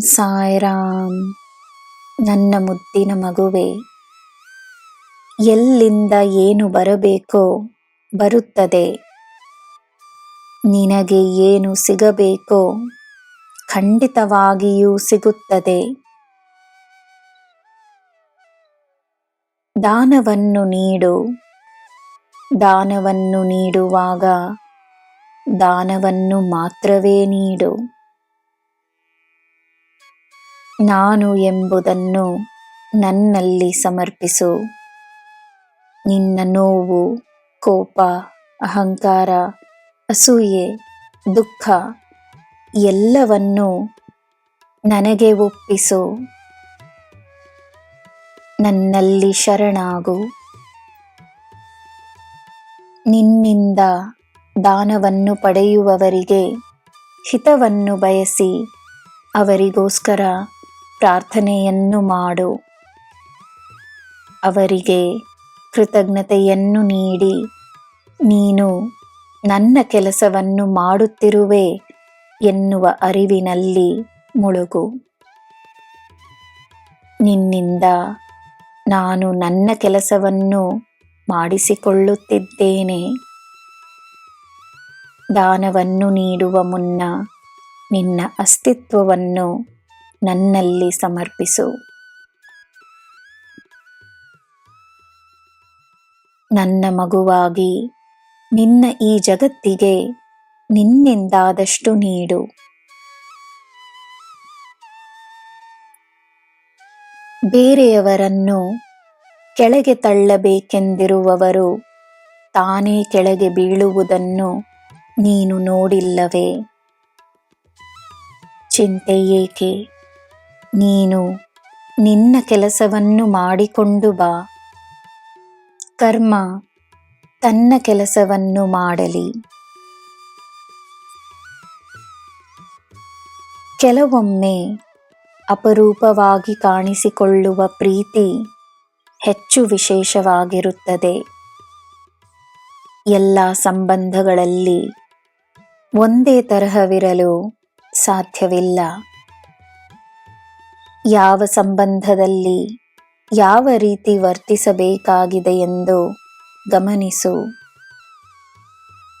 ಸಾಯಿರಾಮ್. ನನ್ನ ಮುದ್ದಿನ ಮಗುವೆ, ಎಲ್ಲಿಂದ ಏನು ಬರಬೇಕೋ ಬರುತ್ತದೆ. ನಿನಗೆ ಏನು ಸಿಗಬೇಕೋ ಖಂಡಿತವಾಗಿಯೂ ಸಿಗುತ್ತದೆ. ದಾನವನ್ನು ನೀಡು. ದಾನವನ್ನು ನೀಡುವಾಗ ದಾನವನ್ನು ಮಾತ್ರವೇ ನೀಡು. ನಾನು ಎಂಬುದನ್ನು ನನ್ನಲ್ಲಿ ಸಮರ್ಪಿಸು. ನಿನ್ನ ನೋವು, ಕೋಪ, ಅಹಂಕಾರ, ಅಸೂಯೆ, ದುಃಖ ಎಲ್ಲವನ್ನೂ ನನಗೆ ಒಪ್ಪಿಸು. ನನ್ನಲ್ಲಿ ಶರಣಾಗು. ನಿನ್ನಿಂದ ದಾನವನ್ನು ಪಡೆಯುವವರಿಗೆ ಹಿತವನ್ನು ಬಯಸಿ ಅವರಿಗೋಸ್ಕರ ಪ್ರಾರ್ಥನೆಯನ್ನು ಮಾಡು. ಅವರಿಗೆ ಕೃತಜ್ಞತೆಯನ್ನು ನೀಡಿ ನೀನು ನನ್ನ ಕೆಲಸವನ್ನು ಮಾಡುತ್ತಿರುವೆ ಎನ್ನುವ ಅರಿವಿನಲ್ಲಿ ಮುಳುಗು. ನಿನ್ನಿಂದ ನಾನು ನನ್ನ ಕೆಲಸವನ್ನು ಮಾಡಿಸಿಕೊಳ್ಳುತ್ತಿದ್ದೇನೆ. ದಾನವನ್ನು ನೀಡುವ ಮುನ್ನ ನಿನ್ನ ಅಸ್ತಿತ್ವವನ್ನು ನನ್ನಲ್ಲಿ ಸಮರ್ಪಿಸು. ನನ್ನ ಮಗುವಾಗಿ ನಿನ್ನ ಈ ಜಗತ್ತಿಗೆ ನಿನ್ನಿಂದಾದಷ್ಟು ನೀಡು. ಬೇರೆಯವರನ್ನು ಕೆಳಗೆ ತಳ್ಳಬೇಕೆಂದಿರುವವರು ತಾನೇ ಕೆಳಗೆ ಬೀಳುವುದನ್ನು ನೀನು ನೋಡಿಲ್ಲವೇ? ಚಿಂತೆ ಏಕೆ? ನೀನು ನಿನ್ನ ಕೆಲಸವನ್ನು ಮಾಡಿಕೊಂಡು ಬಾ. ಕರ್ಮ ತನ್ನ ಕೆಲಸವನ್ನು ಮಾಡಲಿ. ಕೆಲವೊಮ್ಮೆ ಅಪರೂಪವಾಗಿ ಕಾಣಿಸಿಕೊಳ್ಳುವ ಪ್ರೀತಿ ಹೆಚ್ಚು ವಿಶೇಷವಾಗಿರುತ್ತದೆ. ಎಲ್ಲ ಸಂಬಂಧಗಳಲ್ಲಿ ಒಂದೇ ತರಹವಿರಲು ಸಾಧ್ಯವಿಲ್ಲ. ಯಾವ ಸಂಬಂಧದಲ್ಲಿ ಯಾವ ರೀತಿ ವರ್ತಿಸಬೇಕಾಗಿದೆ ಎಂದು ಗಮನಿಸು.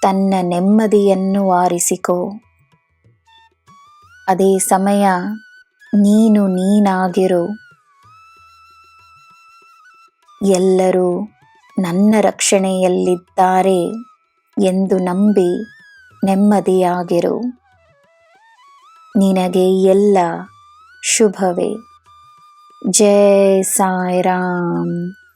ತನ್ನ ನೆಮ್ಮದಿಯನ್ನು ಆರಿಸಿಕೋ. ಅದೇ ಸಮಯ ನೀನು ನೀನಾಗಿರು. ಎಲ್ಲರೂ ನನ್ನ ರಕ್ಷಣೆಯಲ್ಲಿದ್ದಾರೆ ಎಂದು ನಂಬಿ ನೆಮ್ಮದಿಯಾಗಿರು. ನಿನಗೆ ಎಲ್ಲ ಶುಭವೇ. ಜೈ ಸಾಯಿರಾಮ್.